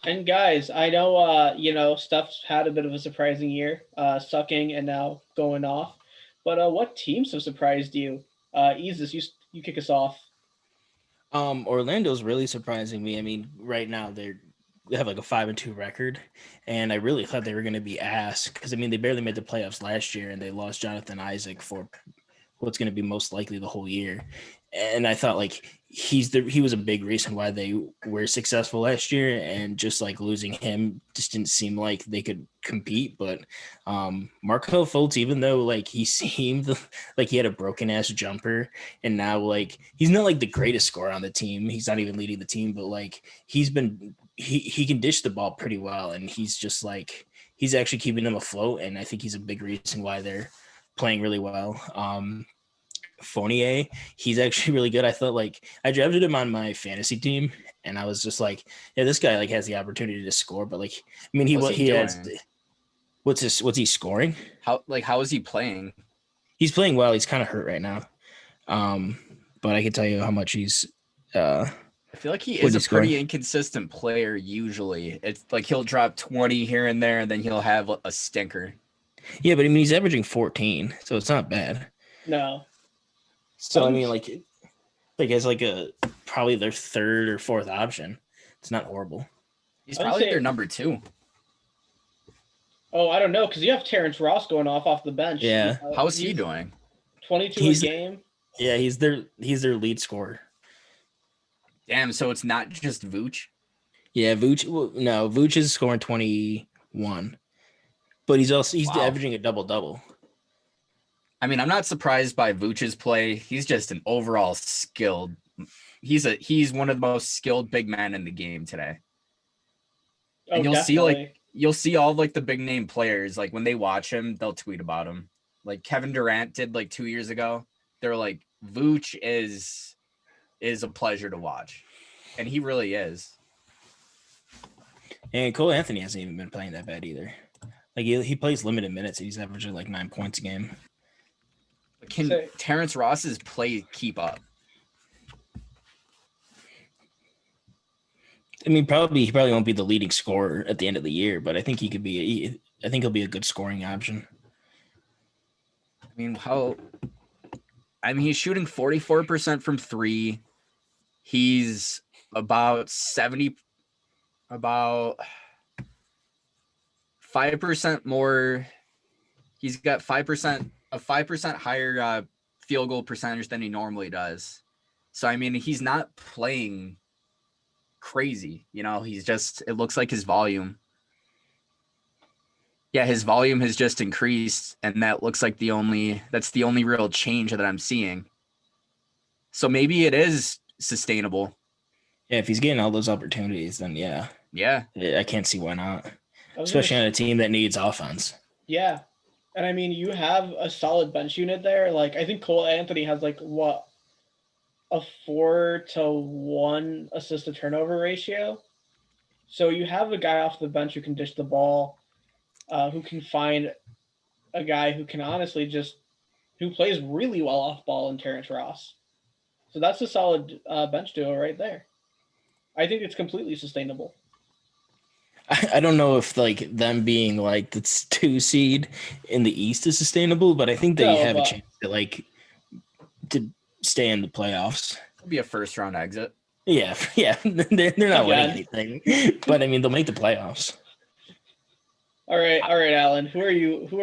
And guys, I know Steph's had a bit of a surprising year, sucking and now going off. But what teams have surprised you? Eases, you kick us off. Orlando's really surprising me. I mean, right now they have like a 5-2 record, and I really thought they were going to be ass because I mean they barely made the playoffs last year, and they lost Jonathan Isaac for what's going to be most likely the whole year. And I thought like he was a big reason why they were successful last year, and just like losing him just didn't seem like they could compete. But Markel Fultz, even though like he seemed like he had a broken ass jumper, and now like he's not like the greatest scorer on the team. He's not even leading the team, but like he can dish the ball pretty well, and he's just like he's actually keeping them afloat, and I think he's a big reason why they're playing really well. Fournier, he's actually really good. I thought like I drafted him on my fantasy team, and I was just like, yeah, this guy like has the opportunity to score, but like I mean What's he he has doing? what's he scoring? How is he playing? He's playing well. He's kind of hurt right now. Um, but I can tell you how much he's uh I feel like he what is a he's scoring. pretty inconsistent player usually. It's like he'll drop 20 here and there, and then he'll have a stinker. Yeah, but I mean he's averaging 14, so it's not bad. No, I So I mean was like as like a probably their third or fourth option. It's not horrible. He's I would probably their say. number two. Oh, I don't know because you have Terrence Ross going off the bench. Yeah. How's he He's doing? 22 a He's game. yeah, he's their lead scorer. Damn, so it's not just Vooch. Yeah, Vooch. Well, no, Vooch is scoring 21, but he's Wow. averaging a double double. I mean, I'm not surprised by Vooch's play. He's just an overall skilled. He's one of the most skilled big men in the game today. Oh, And definitely. you'll see all like the big name players like when they watch him, they'll tweet about him. Like Kevin Durant did like 2 years ago. They're like Vooch is a pleasure to watch, and he really is. And Cole Anthony hasn't even been playing that bad either. Like he plays limited minutes, and he's averaging like 9 points a game. Can So Terrence Ross's play keep up? I mean, he probably won't be the leading scorer at the end of the year, but I think he could be. I think he'll be a good scoring option. I mean, he's shooting 44% from three. He's about 5% more. He's got 5% higher field goal percentage than he normally does. So I mean, he's not playing crazy. He's just. It looks like his volume. Yeah, his volume has just increased, and that looks like that's the only real change that I'm seeing. So maybe it is sustainable. Yeah, if he's getting all those opportunities, then yeah, Yeah. I can't see why not. I was gonna, Especially on a team that needs offense. yeah, and I mean you have a solid bench unit there. Like I think Cole Anthony has like what a 4-to-1 assist to turnover ratio. So you have a guy off the bench who can dish the ball, who can find a guy who can honestly just who plays really well off ball in Terrence Ross. So that's a solid bench duo right there. I think it's completely sustainable. I don't know if like them being like the 2 seed in the East is sustainable, but I think they No, have a but chance to stay in the playoffs. It'll be a first round exit. Yeah, yeah, they're not winning again. anything, but I mean they'll make the playoffs. All right, Alan. Who are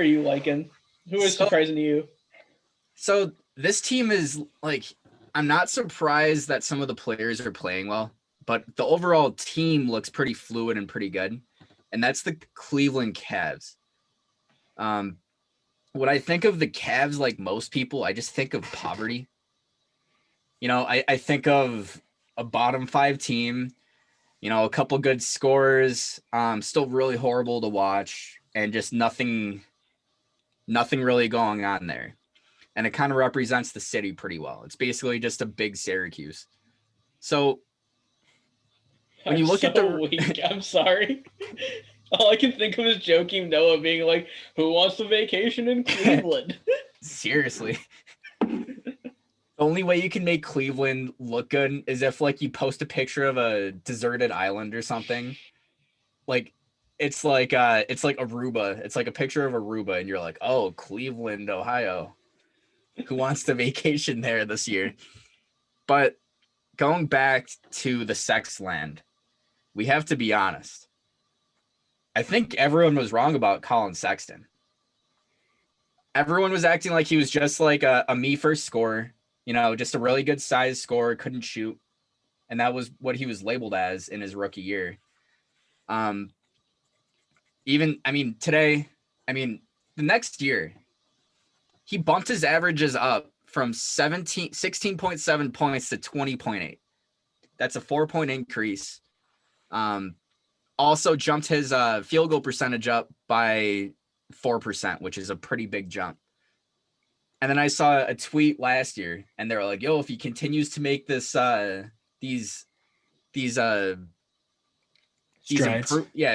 you liking? Who is So, surprising to you? so this team is like, I'm not surprised that some of the players are playing well, but the overall team looks pretty fluid and pretty good. And that's the Cleveland Cavs. Um, when I think of the Cavs, like most people, I just think of poverty. I think of a bottom five team, a couple good scores, still really horrible to watch, and just nothing really going on there. And it kind of represents the city pretty well. It's basically just a big Syracuse. So when I'm you look so at the weak. I'm sorry. All I can think of is Joakim Noah being like, "Who wants to vacation in Cleveland?" seriously, the only way you can make Cleveland look good is if like you post a picture of a deserted island or something, like it's like Aruba. It's like a picture of Aruba, and you're like, oh, Cleveland, Ohio. Who wants to vacation there this year? But going back to the sex land, we have to be honest. I think everyone was wrong about Colin Sexton. Everyone was acting like he was just like a me first scorer, just a really good size scorer, couldn't shoot. And that was what he was labeled as in his rookie year. The next year, he bumped his averages up from 16.7 points to 20.8. That's a 4-point increase. Also jumped his field goal percentage up by 4%, which is a pretty big jump. And then I saw a tweet last year, and they were like, "Yo, if he continues to make this if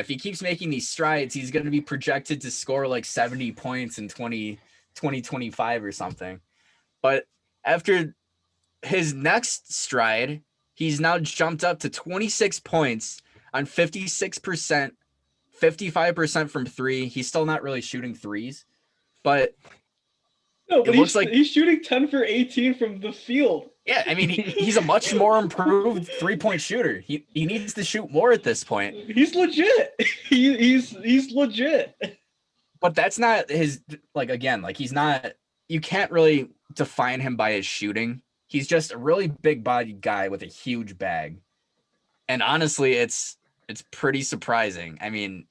he keeps making these strides, he's going to be projected to score like 70 points in 2025 or something." But after his next stride, he's now jumped up to 26 points on 56%, 55% from three. He's still not really shooting threes, but he's shooting 10 for 18 from the field. Yeah, I mean, he's a much more improved 3-point shooter. He needs to shoot more at this point. He's legit. He's legit. But that's not his, he's not, you can't really define him by his shooting. He's just a really big-bodied guy with a huge bag. And honestly, it's pretty surprising. I mean,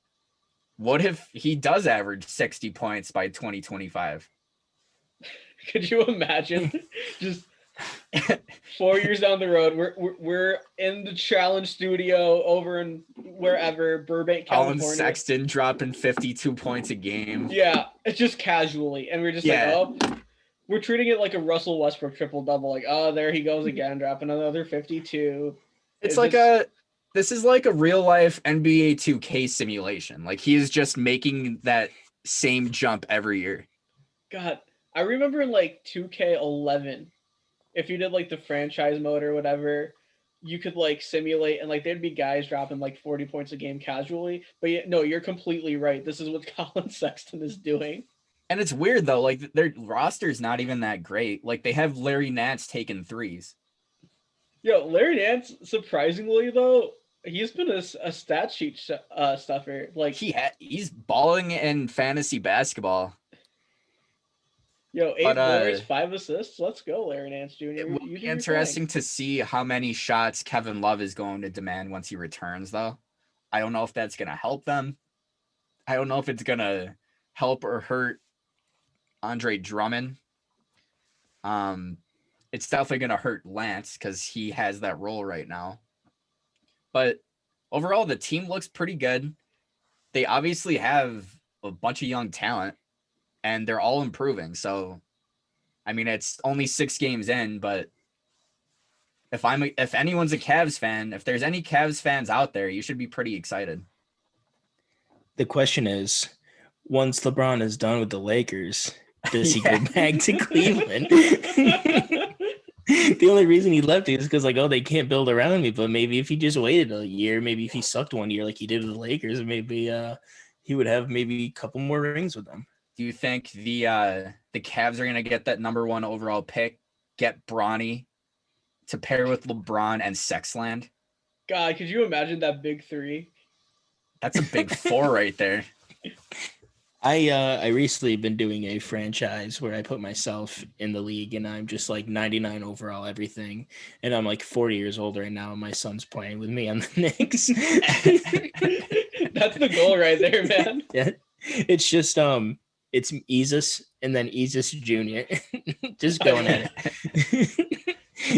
what if he does average 60 points by 2025? Could you imagine? Just 4 years down the road, we're in the challenge studio over in wherever, Burbank, California. Colin Sexton dropping 52 points a game. Yeah, it's just casually, and we're just we're treating it like a Russell Westbrook triple-double. Like, oh, there he goes again, dropping another 52. This is like a real-life NBA 2K simulation. Like, he is just making that same jump every year. God, I remember in like 2K11, if you did like the franchise mode or whatever, you could like simulate, and like there'd be guys dropping like 40 points a game casually. But no, you're completely right. This is what Colin Sexton is doing. And it's weird though, like their roster's not even that great. Like they have Larry Nance taking threes. Yo, Larry Nance, surprisingly though, he's been a stat sheet stuffer. Like he's balling in fantasy basketball. Yo, 8 boards, 5 assists. Let's go, Larry Nance Jr. It will be interesting to see how many shots Kevin Love is going to demand once he returns, though. I don't know if that's going to help them. I don't know if it's going to help or hurt Andre Drummond. It's definitely going to hurt Lance because he has that role right now. But overall, the team looks pretty good. They obviously have a bunch of young talent. And they're all improving. So, I mean, it's only 6 games in, but if anyone's a Cavs fan, if there's any Cavs fans out there, you should be pretty excited. The question is, once LeBron is done with the Lakers, does he go back to Cleveland? The only reason he left is because they can't build around me. But maybe if he just waited a year, maybe if he sucked 1 year like he did with the Lakers, maybe he would have maybe a couple more rings with them. Do you think the Cavs are going to get that number 1 overall pick, get Bronny to pair with LeBron and Sexland? God, could you imagine that big 3? That's a big 4 right there. I recently been doing a franchise where I put myself in the league and I'm just like 99 overall everything. And I'm like 40 years old right now and my son's playing with me on the Knicks. That's the goal right there, man. Yeah. It's just it's Ezus and then Ezus Jr. Just going at it.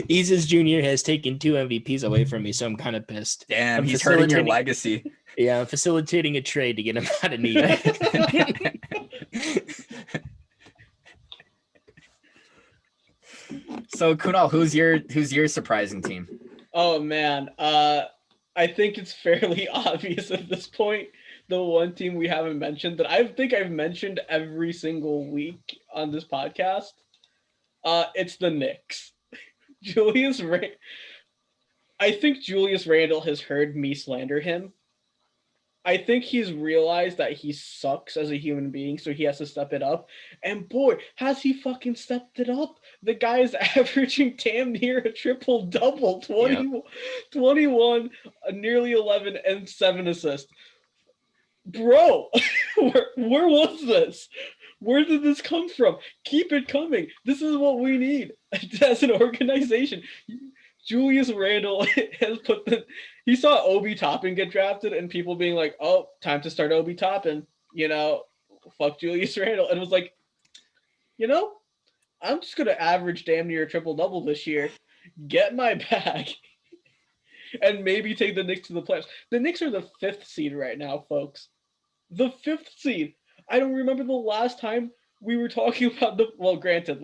Ezus Jr. has taken 2 MVPs away from me, so I'm kind of pissed. Damn, he's hurting your legacy. Yeah, I'm facilitating a trade to get him out of New York. So, Kunal, who's your surprising team? Oh man, I think it's fairly obvious at this point. The one team we haven't mentioned that I think I've mentioned every single week on this podcast, it's the Knicks. I think Julius Randle has heard me slander him. I think he's realized that he sucks as a human being, so he has to step it up. And boy, has he fucking stepped it up. The guy is averaging damn near a triple-double, 21, nearly 11, and 7 assists. Bro, where was this? Where did this come from? Keep it coming. This is what we need as an organization. Julius Randle has he saw Obi Toppin get drafted and people being like, oh, time to start Obi Toppin, fuck Julius Randle. And it was like, I'm just going to average damn near a triple-double this year, get my bag, and maybe take the Knicks to the playoffs. The Knicks are the 5th seed right now, folks. The 5th seed. I don't remember the last time we were talking about granted,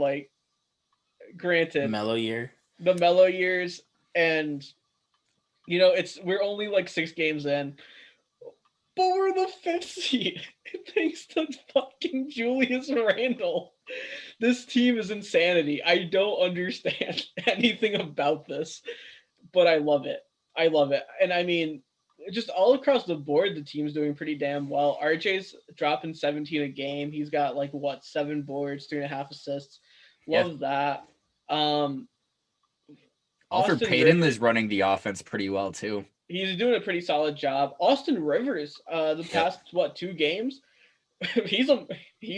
Mellow year. The mellow years, and we're only like 6 games in, but we're the 5th seed thanks to fucking Julius Randle. This team is insanity. I don't understand anything about this, but I love it. And I mean, just all across the board, the team's doing pretty damn well. RJ's dropping 17 a game. He's got 7 boards, 3.5 assists. Love that. Alfred Payton is running the offense pretty well too. He's doing a pretty solid job. Austin Rivers, the past 2 games, he's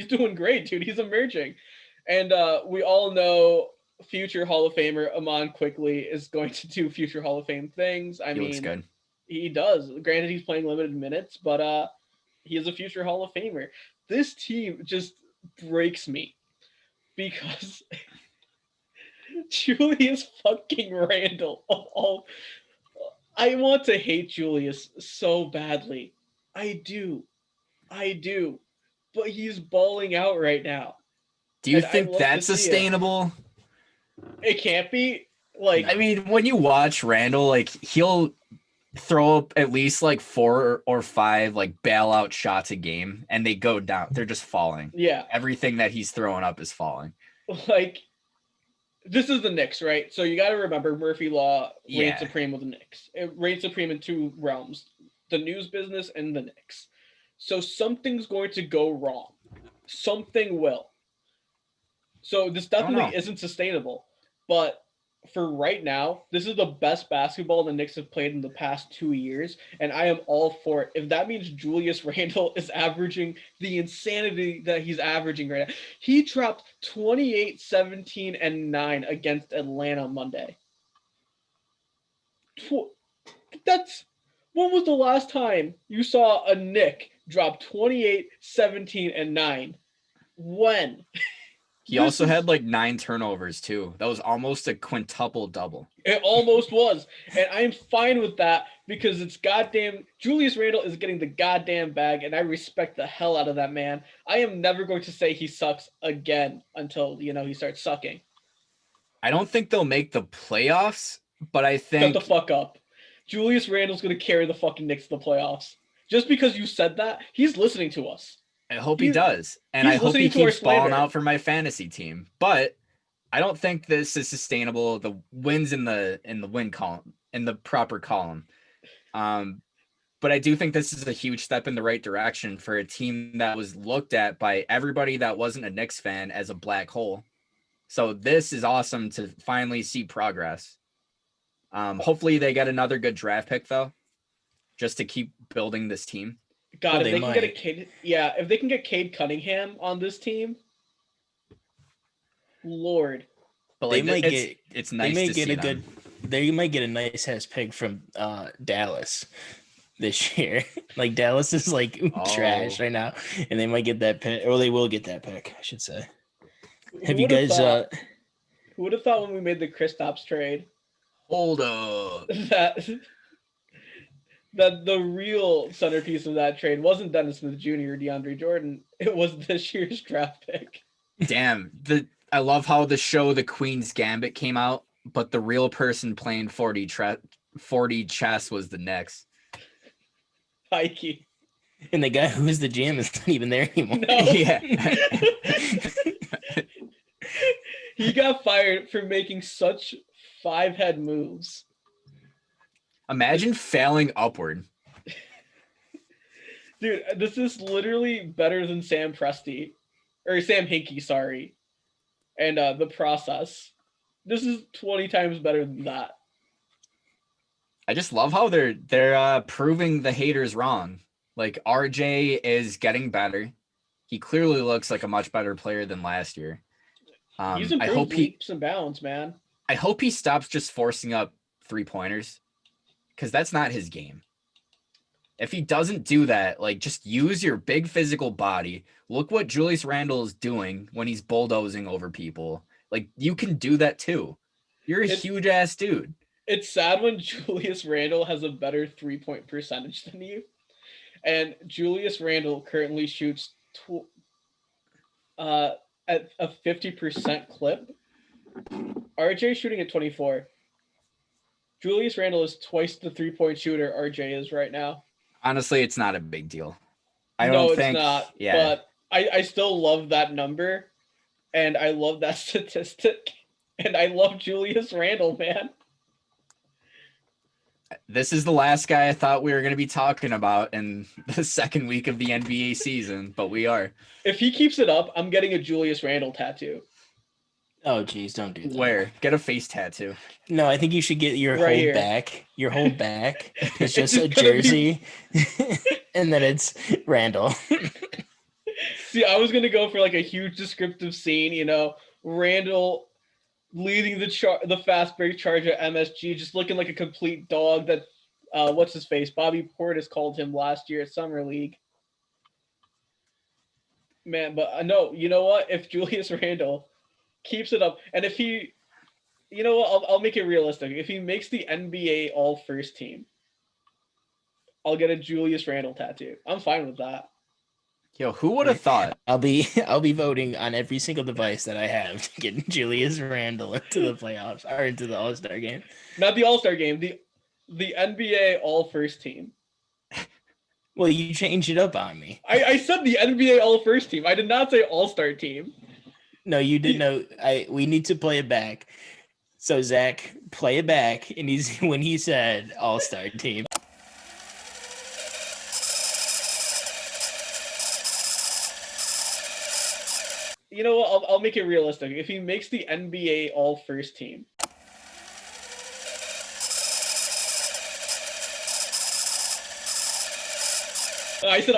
doing great, dude. He's emerging, and we all know future Hall of Famer Amon Quickly is going to do future Hall of Fame things. He looks good. He does. Granted, he's playing limited minutes, but he is a future Hall of Famer. This team just breaks me because Julius fucking Randle. I want to hate Julius so badly. I do. But he's balling out right now. Do you think that's sustainable? It can't be. I mean, when you watch Randle, he'll throw up at least 4 or 5 bailout shots a game, and they go down. They're just falling. Yeah. Everything that he's throwing up is falling. This is the Knicks, right? So you got to remember Murphy Law reigns supreme with the Knicks. It reigns supreme in 2 realms, the news business and the Knicks. So something's going to go wrong. Something will. So this definitely isn't sustainable. But for right now, this is the best basketball the Knicks have played in the past 2 years, and I am all for it. If that means Julius Randle is averaging the insanity that he's averaging right now. He dropped 28, 17, and 9 against Atlanta Monday. When was the last time you saw a Knick drop 28, 17, and 9? When? He also had 9 turnovers too. That was almost a quintuple double. It almost was. And I'm fine with that because it's goddamn Julius Randle is getting the goddamn bag, and I respect the hell out of that man. I am never going to say he sucks again until, he starts sucking. I don't think they'll make the playoffs, but I think... Shut the fuck up. Julius Randle's going to carry the fucking Knicks to the playoffs. Just because you said that, he's listening to us. I hope he does. And I hope he keeps balling out for my fantasy team. But I don't think this is sustainable. The wins in the win column, in the proper column. But I do think this is a huge step in the right direction for a team that was looked at by everybody that wasn't a Knicks fan as a black hole. So this is awesome to finally see progress. Hopefully they get another good draft pick though, just to keep building this team. God, if they can get if they can get Cade Cunningham on this team, Lord. But they might it's nice to see them. They might get a nice ass pick from Dallas this year. Dallas is trash right now, and they might get that pick, or they will get that pick, I should say. Have you guys? Who would have thought when we made the Kristaps trade? Hold up. That the real centerpiece of that trade wasn't Dennis Smith Jr. or DeAndre Jordan. It was this year's draft pick. Damn. I love how the show The Queen's Gambit came out, but the real person playing 40 chess was the Knicks. Pikey. And the guy who was the GM is not even there anymore. No. Yeah. He got fired for making such 5-head moves. Imagine failing upward. Dude, this is literally better than Sam Presti. Or Sam Hinkie, sorry. And The Process. This is 20 times better than that. I just love how they're proving the haters wrong. Like RJ is getting better. He clearly looks like a much better player than last year. He's I improved hope leaps and bounds, man. I hope he stops just forcing up 3-pointers, because that's not his game. If he doesn't do that, like, just use your big physical body. Look what Julius Randle is doing when he's bulldozing over people. Like, you can do that too. You're a huge ass dude. It's sad when Julius Randle has a better 3-point percentage than you. And Julius Randle currently shoots at a 50% clip. RJ shooting at 24. Julius Randle is twice the 3-point shooter RJ is right now. Honestly, it's not a big deal. I No, don't think. it's not. Yeah. But I still love that number, and I love that statistic, and I love Julius Randle, man. This is the last guy I thought we were going to be talking about in the second week of the NBA season, but we are. If he keeps it up, I'm getting a Julius Randle tattoo. Oh, geez, don't do that. Where? Get a face tattoo. No, I think you should get your Right whole here. back. Your whole back is just It's a gonna be- jersey, and then it's Randall. See, I was gonna go for like a huge descriptive scene, you know, Randall leading the fast break charge at MSG, just looking like a complete dog. That what's his face? Bobby Portis called him last year at Summer League. Man, but no, you know what? If Julius Randle keeps it up, and if he, you know what? I'll make it realistic. If he makes the NBA All First Team, I'll get a Julius Randle tattoo. I'm fine with that. Yo, who would have thought? I'll be voting on every single device that I have to get Julius Randle into the playoffs or into the All-Star game. Not the All-Star game, the NBA All First Team. Well, you changed it up on me. I said the NBA All First Team. I did not say All-Star Team. No, you didn't know. We need to play it back. So Zach, play it back, and when he said All-Star team. You know what? I'll make it realistic. If he makes the NBA All First Team, I said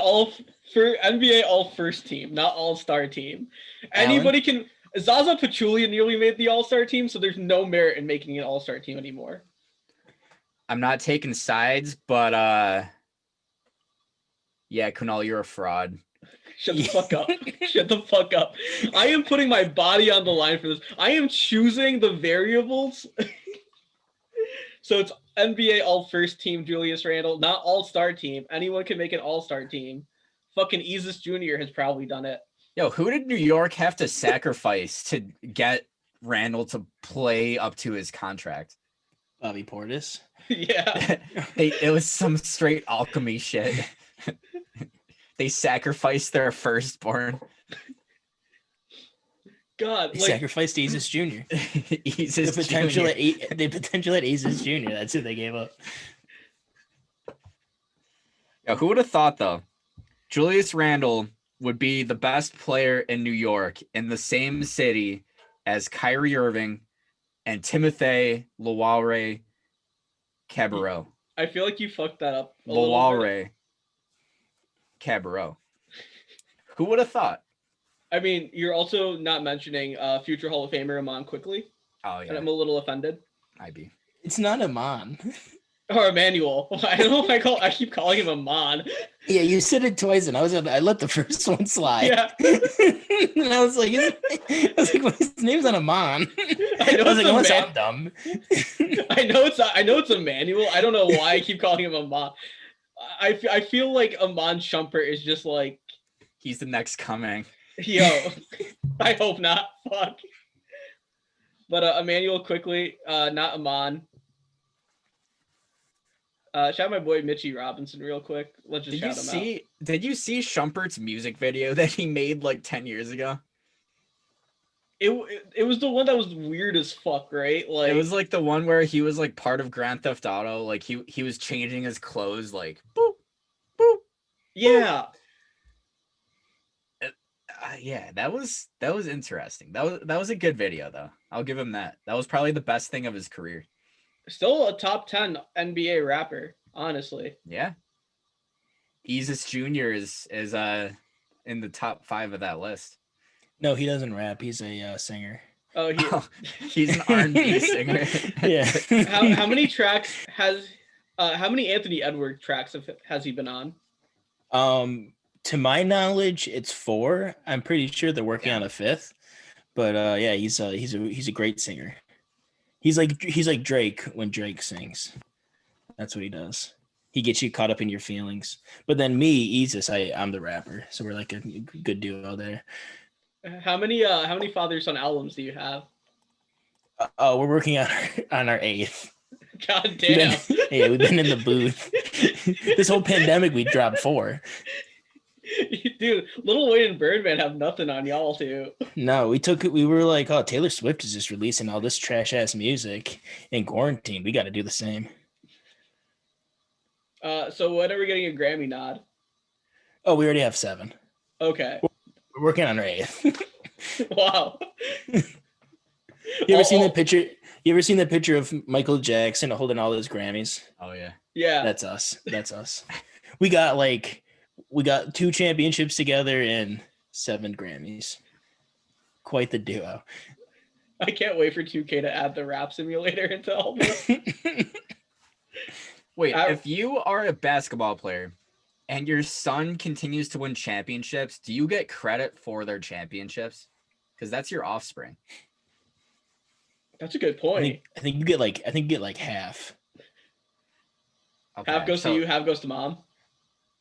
for NBA All First Team, not All-Star Team. Anybody can. Zaza Pachulia nearly made the All-Star team, so there's no merit in making an All-Star team anymore. I'm not taking sides, but yeah, Kunal, you're a fraud. Shut the fuck up. Shut the fuck up. I am putting my body on the line for this. I am choosing the variables. So it's NBA All First Team Julius Randle, not All-Star team. Anyone can make an All-Star team. Fucking Easus Jr. has probably done it. Yo, who did New York have to sacrifice to get Randall to play up to his contract? Bobby Portis. Yeah. It was some straight alchemy shit. They sacrificed their firstborn. God, They like, sacrificed Azus Jr. Easus The potential Jr. the potential at Azus Jr. That's who they gave up. Yeah, who would have thought though? Julius Randle would be the best player in New York in the same city as Kyrie Irving and Timothy Luwawu Cabarrot. I feel like you fucked that up a little bit. Luwawu Cabarrot. Who would have thought? I mean, you're also not mentioning future Hall of Famer Amon Quickly, Oh and yeah, I'm a little offended. I be. It's not Amon. Or Emmanuel. I don't know if I keep calling him Amon. Yeah, you said it twice, and I let the first one slide. Yeah. And I was like, well, his name's not Amon. I know was like, it's what's that dumb? I know it's Emmanuel. I don't know why I keep calling him Amon. I feel like Amon Shumpert is just like, He's the next coming. yo, I hope not. Fuck. But Emmanuel Quickly, not Amon. Shout out my boy Mitchie Robinson real quick. Let's just shout him out. Did you see Shumpert's music video that he made like 10 years ago? It was the one that was weird as fuck, right? Like, It was like the one where he was like part of Grand Theft Auto. Like he was changing his clothes like boop, boop, Yeah. Yeah, that was interesting. That was a good video though. I'll give him that. That was probably the best thing of his career. Still a top 10 NBA rapper, honestly. Yeah. Easus Jr. is in the top 5 of that list. No, he doesn't rap. He's a singer. Oh, he's an R&B singer. Yeah. how many tracks has how many Anthony Edwards tracks has he been on? To my knowledge, it's 4. I'm pretty sure they're working on a 5th. But yeah, he's a great singer. He's like Drake when Drake sings. That's what he does. He gets you caught up in your feelings. But then me, Easus, I'm the rapper. So we're like a good duo there. How many father-son albums do you have? We're working on our 8th. God damn. We've been in the booth. This whole pandemic, we dropped 4. Dude, Lil Wayne and Birdman have nothing on y'all too. No, we were like, oh, Taylor Swift is just releasing all this trash ass music in quarantine. We got to do the same. So when are we getting a Grammy nod? Oh, we already have 7. Okay. We're working on our 8th. Wow. You ever seen that picture? You ever seen that picture of Michael Jackson holding all his Grammys? Oh yeah. Yeah. That's us. We got 2 championships together and 7 Grammys. Quite the duo. I can't wait for 2K to add the rap simulator into all this. Wait, if you are a basketball player and your son continues to win championships, do you get credit for their championships? Because that's your offspring. That's a good point. I think you get like half. Okay, Half goes to you, half goes to mom.